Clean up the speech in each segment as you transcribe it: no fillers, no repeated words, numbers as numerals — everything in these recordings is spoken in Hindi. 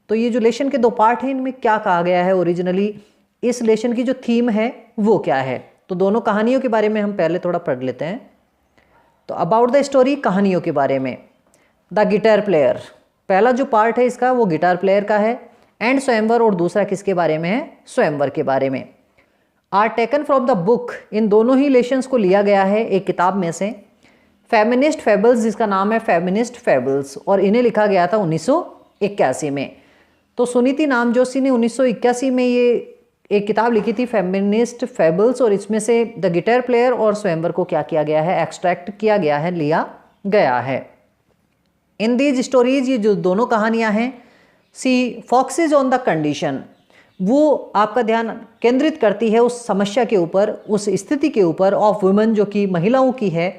तो ये जो लेशन के दो पार्ट हैं, इनमें क्या कहा गया है ओरिजिनली, इस लेशन की जो थीम है वो क्या है। तो दोनों कहानियों के बारे में हम पहले थोड़ा पढ़ लेते हैं। तो अबाउट द स्टोरी, कहानियों के बारे में। द गिटार प्लेयर, पहला जो पार्ट है इसका वो गिटार प्लेयर का है। एंड स्वयंवर, और दूसरा किसके बारे में है, स्वयंवर के बारे में। Are taken from the book, इन दोनों ही लेशंस को लिया गया है एक किताब में से, फेमिनिस्ट फेबल्स, जिसका नाम है फेमिनिस्ट फेबल्स, और इन्हें लिखा गया था 1981 में। तो सुनीति नामजोशी ने 1981 में ये एक किताब लिखी थी फेमिनिस्ट फेबल्स, और इसमें से द गिटार प्लेयर और स्वयंवर को क्या किया गया है, एक्सट्रैक्ट किया गया है, लिया गया है। इन दीज स्टोरीज, ये जो दोनों कहानियां हैं, सी फोकसेज ऑन द कंडीशन, वो आपका ध्यान केंद्रित करती है उस समस्या के ऊपर, उस स्थिति के ऊपर ऑफ वुमेन, जो कि महिलाओं की है,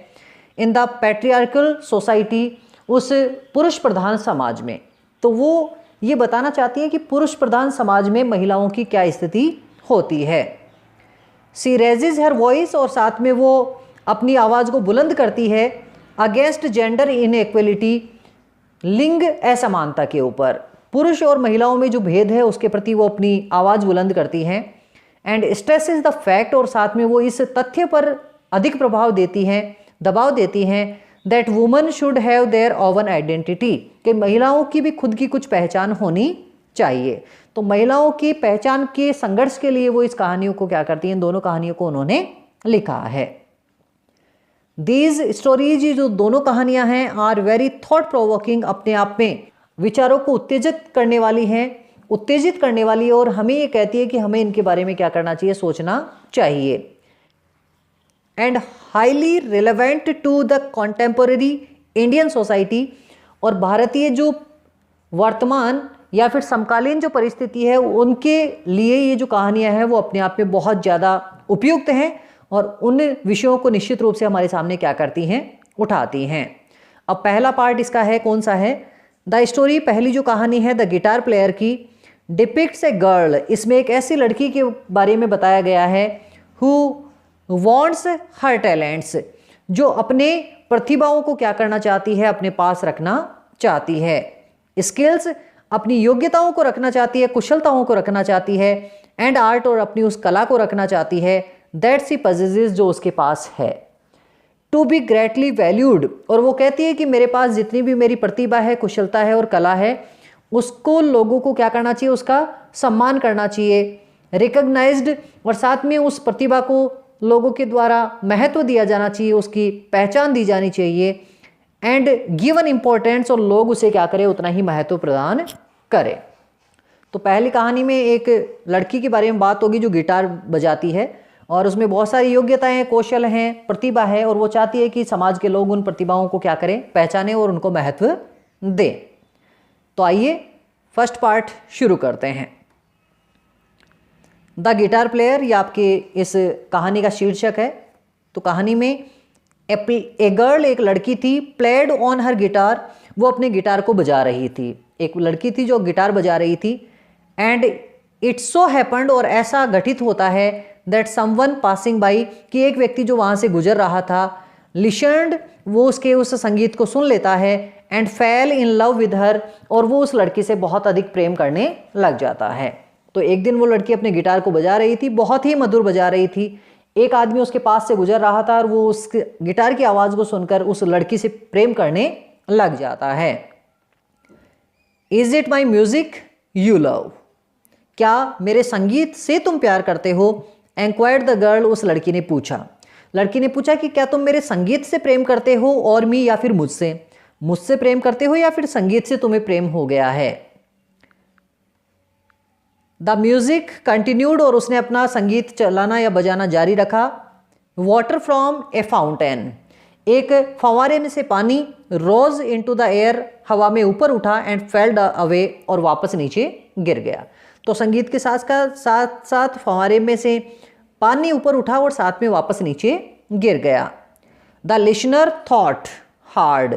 इन द पैट्रियार्कल सोसाइटी, उस पुरुष प्रधान समाज में। तो वो ये बताना चाहती है कि पुरुष प्रधान समाज में महिलाओं की क्या स्थिति होती है। सी रेजेज हर वॉइस, और साथ में वो अपनी आवाज़ को बुलंद करती है अगेंस्ट जेंडर इनइक्वलिटी, लिंग असमानता के ऊपर, पुरुष और महिलाओं में जो भेद है उसके प्रति वो अपनी आवाज़ बुलंद करती हैं। एंड स्ट्रेसेस द फैक्ट, और साथ में वो इस तथ्य पर अधिक प्रभाव देती हैं, दबाव देती हैं, that woman should have their own identity, कि महिलाओं की भी खुद की कुछ पहचान होनी चाहिए। तो महिलाओं की पहचान के संघर्ष के लिए वो इस कहानियों को क्या करती हैं, दोनों कहानियों को उन्होंने लिखा है। दीज स्टोरीज, जो दोनों कहानियां हैं, आर वेरी थॉट प्रोवोकिंग, अपने आप में विचारों को उत्तेजित करने वाली है, और हमें ये कहती है कि हमें इनके बारे में क्या करना चाहिए, सोचना चाहिए। And highly relevant to the contemporary Indian society, और भारतीय जो वर्तमान या फिर समकालीन जो परिस्थिति है उनके लिए ये जो कहानियां हैं वो अपने आप में बहुत ज़्यादा उपयुक्त हैं, और उन विषयों को निश्चित रूप से हमारे सामने क्या करती हैं, उठाती हैं। अब पहला पार्ट इसका है, कौन सा है, द स्टोरी, पहली जो कहानी है द गिटार प्लेयर की, डिपिक्ट्स ए गर्ल, इसमें एक ऐसी लड़की के बारे में बताया गया है हु वॉन्ट्स हर टैलेंट्स, जो अपने प्रतिभाओं को क्या करना चाहती है, अपने पास रखना चाहती है। स्किल्स, अपनी योग्यताओं को रखना चाहती है, कुशलताओं को रखना चाहती है। एंड आर्ट, और अपनी उस कला को रखना चाहती है, दैट सी पजेसेस, जो उसके पास है। टू बी ग्रेटली वैल्यूड, और वो कहती है कि मेरे पास जितनी भी मेरी प्रतिभा है, कुशलता है और कला है, उसको लोगों को क्या करना चाहिए, उसका सम्मान करना चाहिए, रिकग्नाइज्ड, और साथ में उस प्रतिभा को लोगों के द्वारा महत्व दिया जाना चाहिए, उसकी पहचान दी जानी चाहिए। एंड गिवन इम्पोर्टेंस, और लोग उसे क्या करें, उतना ही महत्व प्रदान करें। तो पहली कहानी में एक लड़की के बारे में बात होगी जो गिटार बजाती है, और उसमें बहुत सारी योग्यताएं, कौशल हैं, प्रतिभा है, और वो चाहती है कि समाज के लोग उन प्रतिभाओं को क्या करें, पहचानें और उनको महत्व दें। तो आइए फर्स्ट पार्ट शुरू करते हैं। द गिटार प्लेयर, ये आपके इस कहानी का शीर्षक है। तो कहानी में ए गर्ल, एक लड़की थी, प्लेड ऑन हर गिटार, वो अपने गिटार को बजा रही थी। एक लड़की थी जो गिटार बजा रही थी। एंड इट सो हैपेंड, और ऐसा घटित होता है, दैट समवन पासिंग बाई, कि एक व्यक्ति जो वहाँ से गुजर रहा था, लिशनड, वो उसके उस संगीत को सुन लेता है, and fail in love with her, और वो उस लड़की से बहुत अधिक प्रेम करने लग जाता है। तो एक दिन वो लड़की अपने गिटार को बजा रही थी, बहुत ही मधुर बजा रही थी। एक आदमी उसके पास से गुजर रहा था, और वो उस गिटार की आवाज़ को सुनकर उस लड़की से प्रेम करने लग जाता है। Is it my music you love, क्या मेरे संगीत से तुम प्यार करते हो, एंक्वायर्ड द गर्ल, उस लड़की ने पूछा। लड़की ने पूछा कि क्या तुम मेरे संगीत से प्रेम करते हो, और मी, या फिर मुझसे प्रेम करते हो, या फिर संगीत से तुम्हें प्रेम हो गया है। द म्यूजिक कंटिन्यूड, और उसने अपना संगीत चलाना या बजाना जारी रखा। वाटर फ्रॉम ए फाउंटेन, एक फंवारे में से पानी, रोज इनटू द एयर, हवा में ऊपर उठा, एंड फेल्ड अवे, और वापस नीचे गिर गया। तो संगीत के साथ साथ फंवारे में से पानी ऊपर उठा और साथ में वापस नीचे गिर गया। द लिसनर थॉट हार्ड,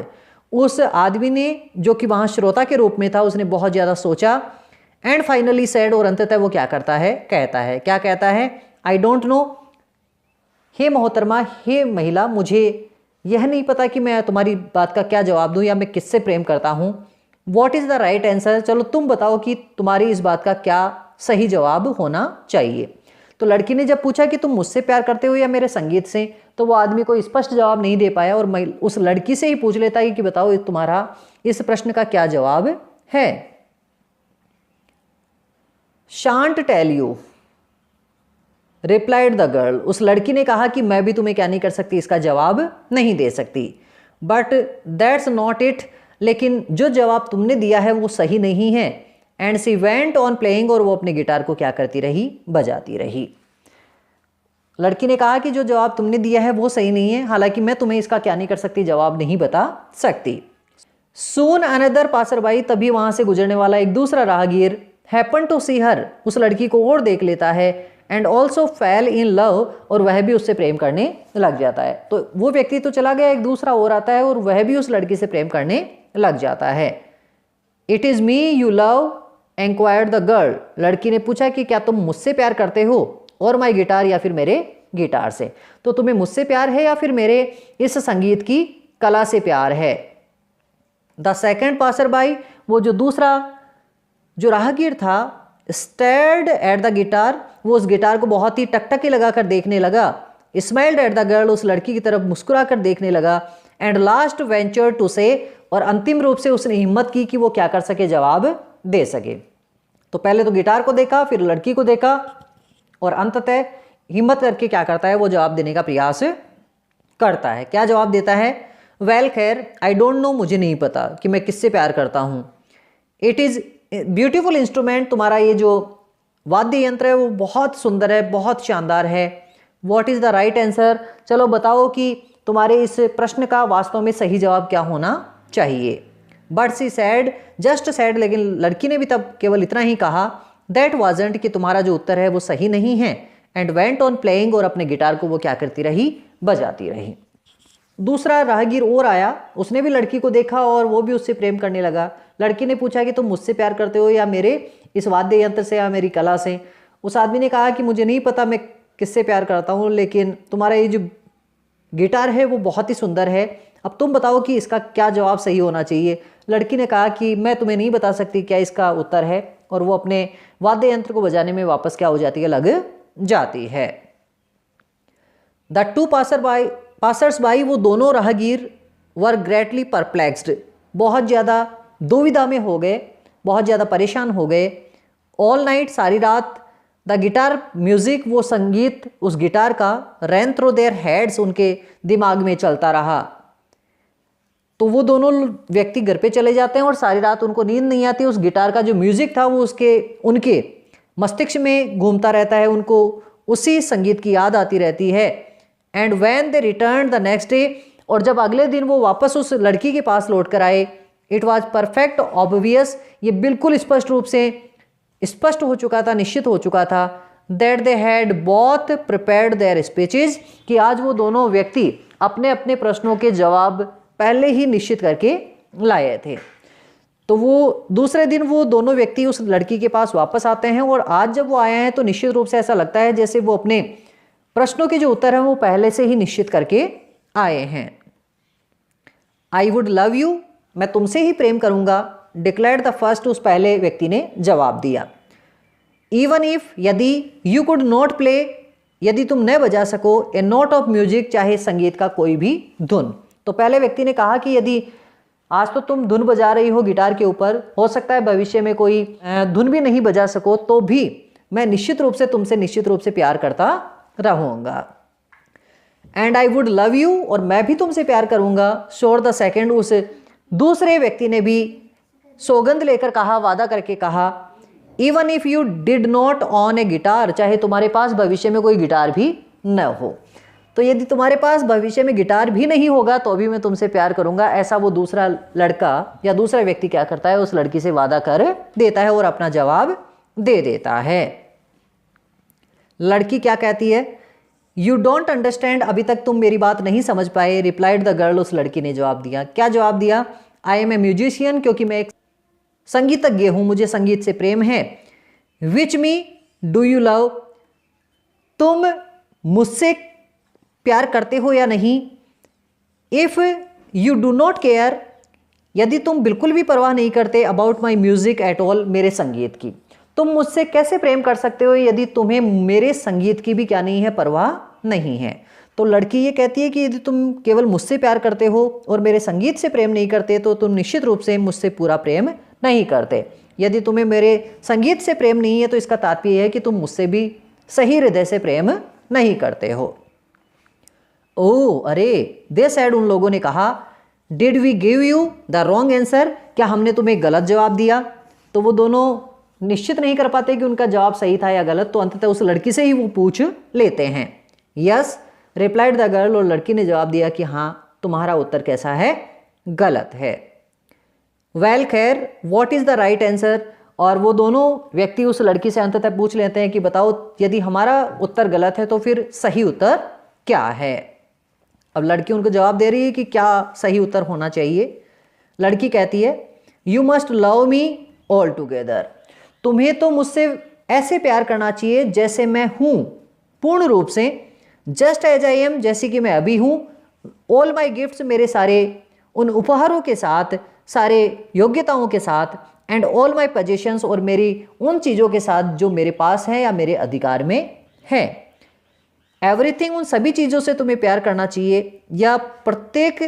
उस आदमी ने जो कि वहाँ श्रोता के रूप में था, उसने बहुत ज़्यादा सोचा। एंड फाइनली सैड, और अंततः वो क्या करता है, कहता है, क्या कहता है, आई डोंट नो, हे मोहतरमा, हे महिला, मुझे यह नहीं पता कि मैं तुम्हारी बात का क्या जवाब दूं, या मैं किससे प्रेम करता हूं। What is the right answer, चलो तुम बताओ कि तुम्हारी इस बात का क्या सही जवाब होना चाहिए। तो लड़की ने जब पूछा कि तुम मुझसे प्यार करते हो या मेरे संगीत से, तो वो आदमी को स्पष्ट जवाब नहीं दे पाया और उस लड़की से ही पूछ लेता है कि बताओ तुम्हारा इस प्रश्न का क्या जवाब है। Shan't tell you, replied the girl, उस लड़की ने कहा कि मैं भी तुम्हें क्या नहीं कर सकती, इसका जवाब नहीं दे सकती। बट दैट्स नॉट इट, लेकिन जो जवाब तुमने दिया है वो सही नहीं है। And she went on playing, और वो अपने गिटार को क्या करती रही, बजाती रही। लड़की ने कहा कि जो जवाब तुमने दिया है वो सही नहीं है, हालांकि मैं तुम्हें इसका क्या नहीं कर सकती, जवाब नहीं बता सकती। सून अनदर पासर बाई, तभी वहां से गुजरने वाला एक दूसरा राहगीर हैपन टू सी हर, उस लड़की को और देख लेता है। And also fail in love, और वह भी उससे प्रेम करने लग जाता है। तो वो व्यक्ति तो चला गया, एक दूसरा और आता है और वह भी उस लड़की से प्रेम करने लग जाता है। It is me you love enquired the girl, लड़की ने पूछा कि क्या तुम मुझसे प्यार करते हो, और माई गिटार, या फिर मेरे गिटार से। तो तुम्हें मुझसे प्यार है या फिर मेरे इस संगीत की कला से प्यार है। द सेकेंड पासर बाई, वो जो दूसरा जो राहगीर था, स्टेयर्ड एट द गिटार, वो उस गिटार को बहुत ही टकटकी लगाकर देखने लगा। स्माइल्ड एट द गर्ल, उस लड़की की तरफ मुस्कुरा कर देखने लगा। एंड लास्ट वेंचर टू से, और अंतिम रूप से उसने हिम्मत की कि वो क्या कर सके, जवाब दे सके। तो पहले तो गिटार को देखा, फिर लड़की को देखा, और अंततः हिम्मत करके क्या करता है, वो जवाब देने का प्रयास करता है। क्या जवाब देता है, वेल खैर आई डोंट नो, मुझे नहीं पता कि मैं किससे प्यार करता हूँ। इट इज़ ब्यूटीफुल इंस्ट्रूमेंट, तुम्हारा ये जो वाद्य यंत्र है वो बहुत सुंदर है, बहुत शानदार है। What is the right answer, चलो बताओ कि तुम्हारे इस प्रश्न का वास्तव में सही जवाब क्या होना चाहिए। But she said, just said, लेकिन लड़की ने भी तब केवल इतना ही कहा, दैट वाजंट, कि तुम्हारा जो उत्तर है वो सही नहीं है। एंड वेंट ऑन प्लेइंग, और अपने गिटार को वो क्या करती रही, बजाती रही। दूसरा राहगीर और आया, उसने भी लड़की को देखा और वो भी उससे प्रेम करने लगा। लड़की ने पूछा कि तुम मुझसे प्यार करते हो या मेरे इस वाद्य यंत्र से या मेरी कला से। उस आदमी ने कहा कि मुझे नहीं पता मैं किससे प्यार करता हूँ, लेकिन तुम्हारा ये जो गिटार है वो बहुत ही सुंदर है, अब तुम बताओ कि इसका क्या जवाब सही होना चाहिए। लड़की ने कहा कि मैं तुम्हें नहीं बता सकती क्या इसका उत्तर है, और वो अपने वाद्य यंत्र को बजाने में वापस क्या हो जाती है, लग जाती है। द टू पासर्स बाई, वो दोनों राहगीर वर ग्रेटली परप्लेक्स्ड, बहुत ज़्यादा दुविधा में हो गए, बहुत ज़्यादा परेशान हो गए। ऑल नाइट, सारी रात। द गिटार म्यूजिक, वो संगीत उस गिटार का, रैन थ्रू देयर हेड्स, उनके दिमाग में चलता रहा। तो वो दोनों व्यक्ति घर पे चले जाते हैं और सारी रात उनको नींद नहीं आती। उस गिटार का जो म्यूजिक था वो उनके मस्तिष्क में घूमता रहता है, उनको उसी संगीत की याद आती रहती है। And when they return the next day, और जब अगले दिन वो वापस उस लड़की के पास लौट कर आए, इट वॉज परफेक्ट ऑब्वियस, ये बिल्कुल स्पष्ट रूप से स्पष्ट हो चुका था, निश्चित हो चुका था, that they had both prepared their speeches, कि आज वो दोनों व्यक्ति अपने अपने प्रश्नों के जवाब पहले ही निश्चित करके लाए थे। तो वो दूसरे दिन वो दोनों व्यक्ति उस लड़की के पास वापस आते हैं, और आज जब वो आए हैं तो निश्चित रूप से ऐसा लगता है जैसे वो अपने प्रश्नों के जो उत्तर हैं वो पहले से ही निश्चित करके आए हैं। आई वुड लव यू, मैं तुमसे ही प्रेम करूंगा, डिक्लेयर्ड द फर्स्ट, उस पहले व्यक्ति ने जवाब दिया। इवन इफ, यदि, यू कुड नॉट प्ले, यदि तुम न बजा सको, ए नोट ऑफ म्यूजिक, चाहे संगीत का कोई भी धुन। तो पहले व्यक्ति ने कहा कि यदि आज तो तुम धुन बजा रही हो गिटार के ऊपर, हो सकता है भविष्य में कोई धुन भी नहीं बजा सको, तो भी मैं निश्चित रूप से तुमसे निश्चित रूप से प्यार करता रहूँगा। And I would love you, और मैं भी तुमसे प्यार करूँगा, श्योर द सेकेंड, उस दूसरे व्यक्ति ने भी सौगंध लेकर कहा, वादा करके कहा, even if you did not on A guitar, चाहे तुम्हारे पास भविष्य में कोई गिटार भी न हो। तो यदि तुम्हारे पास भविष्य में गिटार भी नहीं होगा तो भी मैं तुमसे प्यार करूंगा, ऐसा वो दूसरा लड़का या दूसरा व्यक्ति क्या करता है, उस लड़की से वादा कर देता है और अपना जवाब दे देता है। लड़की क्या कहती है, यू डोंट अंडरस्टैंड, अभी तक तुम मेरी बात नहीं समझ पाए, रिप्लाइड द गर्ल, उस लड़की ने जवाब दिया। क्या जवाब दिया, आई एम ए म्यूजिशियन, क्योंकि मैं एक संगीतज्ञ हूं, मुझे संगीत से प्रेम है। विच मी डू यू लव, तुम मुझसे प्यार करते हो या नहीं। If you do not care, यदि तुम बिल्कुल भी परवाह नहीं करते about my music at all, मेरे संगीत की, तुम मुझसे कैसे प्रेम कर सकते हो यदि तुम्हें मेरे संगीत की भी क्या नहीं है, परवाह नहीं है। तो लड़की ये कहती है कि यदि तुम केवल मुझसे प्यार करते हो और मेरे संगीत से प्रेम नहीं करते तो तुम निश्चित रूप से मुझसे पूरा प्रेम नहीं करते। यदि तुम्हें मेरे संगीत से प्रेम नहीं है तो इसका तात्पर्य है कि तुम मुझसे भी सही हृदय से प्रेम नहीं करते हो। ओह अरे, दे सैड, उन लोगों ने कहा, did we give you the wrong answer, क्या हमने तुम्हें गलत जवाब दिया। तो वो दोनों निश्चित नहीं कर पाते कि उनका जवाब सही था या गलत, तो अंततः उस लड़की से ही वो पूछ लेते हैं। यस रिप्लाइड द गर्ल, और लड़की ने जवाब दिया कि हाँ तुम्हारा उत्तर कैसा है, गलत है। वेल खैर, what is the right answer, और वो दोनों व्यक्ति उस लड़की से अंततः पूछ लेते हैं कि बताओ यदि हमारा उत्तर गलत है तो फिर सही उत्तर क्या है। अब लड़की उनको जवाब दे रही है कि क्या सही उत्तर होना चाहिए। लड़की कहती है, you must love me all together, तुम्हें तो मुझसे ऐसे प्यार करना चाहिए जैसे मैं हूँ, पूर्ण रूप से, जस्ट एज आई एम, जैसे कि मैं अभी हूँ, ऑल माई गिफ्ट्स, मेरे सारे उन उपहारों के साथ, सारे योग्यताओं के साथ, एंड ऑल माई पोजेशंस, और मेरी उन चीज़ों के साथ जो मेरे पास है या मेरे अधिकार में है। एवरीथिंग, उन सभी चीज़ों से तुम्हें प्यार करना चाहिए या प्रत्येक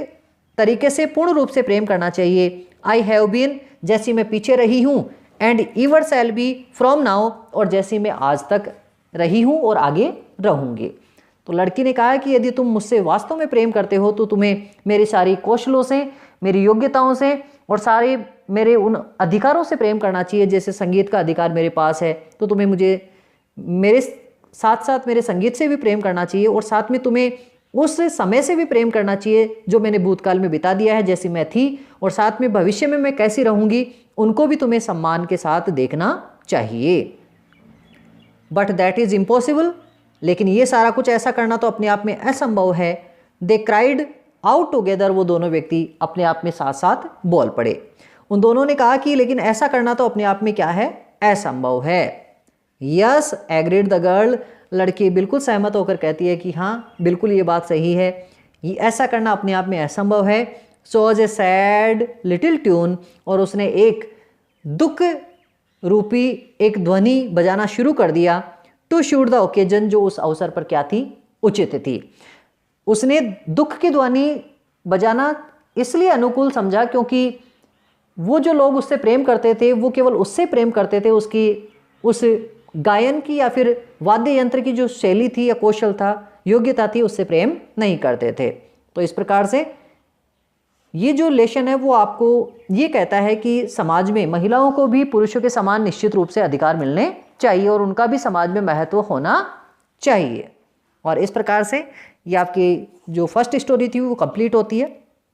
तरीके से पूर्ण रूप से प्रेम करना चाहिए। आई हैव बीन, जैसी मैं पीछे रही हूँ, and ईवर shall be from now, और जैसी मैं आज तक रही हूँ और आगे रहूँगी। तो लड़की ने कहा कि यदि तुम मुझसे वास्तव में प्रेम करते हो तो तुम्हें मेरी सारी कौशलों से, मेरी योग्यताओं से और सारे मेरे उन अधिकारों से प्रेम करना चाहिए। जैसे संगीत का अधिकार मेरे पास है तो तुम्हें मुझे मेरे साथ साथ मेरे संगीत से भी प्रेम करना चाहिए, और साथ में तुम्हें उस समय से भी प्रेम करना चाहिए जो मैंने भूतकाल में बिता दिया है, जैसी मैं थी, और साथ में भविष्य में मैं कैसी रहूँगी उनको भी तुम्हें सम्मान के साथ देखना चाहिए। बट दैट इज़ इम्पॉसिबल, लेकिन ये सारा कुछ ऐसा करना तो अपने आप में असंभव है। दे क्राइड आउट टुगेदर, वो दोनों व्यक्ति अपने आप में साथ साथ बोल पड़े। उन दोनों ने कहा कि लेकिन ऐसा करना तो अपने आप में क्या है, असंभव है। यस एग्रीड द गर्ल, लड़की बिल्कुल सहमत होकर कहती है कि हाँ बिल्कुल ये बात सही है, ये ऐसा करना अपने आप में असंभव है। So as a sad little tune, और उसने एक दुख रूपी एक ध्वनि बजाना शुरू कर दिया। टू शूट द ओकेजन, जो उस अवसर पर क्या थी, उचित थी। उसने दुख की ध्वनि बजाना इसलिए अनुकूल समझा क्योंकि वो जो लोग उससे प्रेम करते थे वो केवल उससे प्रेम करते थे, उसकी उस गायन की या फिर वाद्य यंत्र की जो शैली थी या कौशल था, योग्यता थी, उससे प्रेम नहीं करते थे। तो इस प्रकार से ये जो लेशन है वो आपको ये कहता है कि समाज में महिलाओं को भी पुरुषों के समान निश्चित रूप से अधिकार मिलने चाहिए और उनका भी समाज में महत्व होना चाहिए। और इस प्रकार से ये आपकी जो फर्स्ट स्टोरी थी वो कंप्लीट होती है।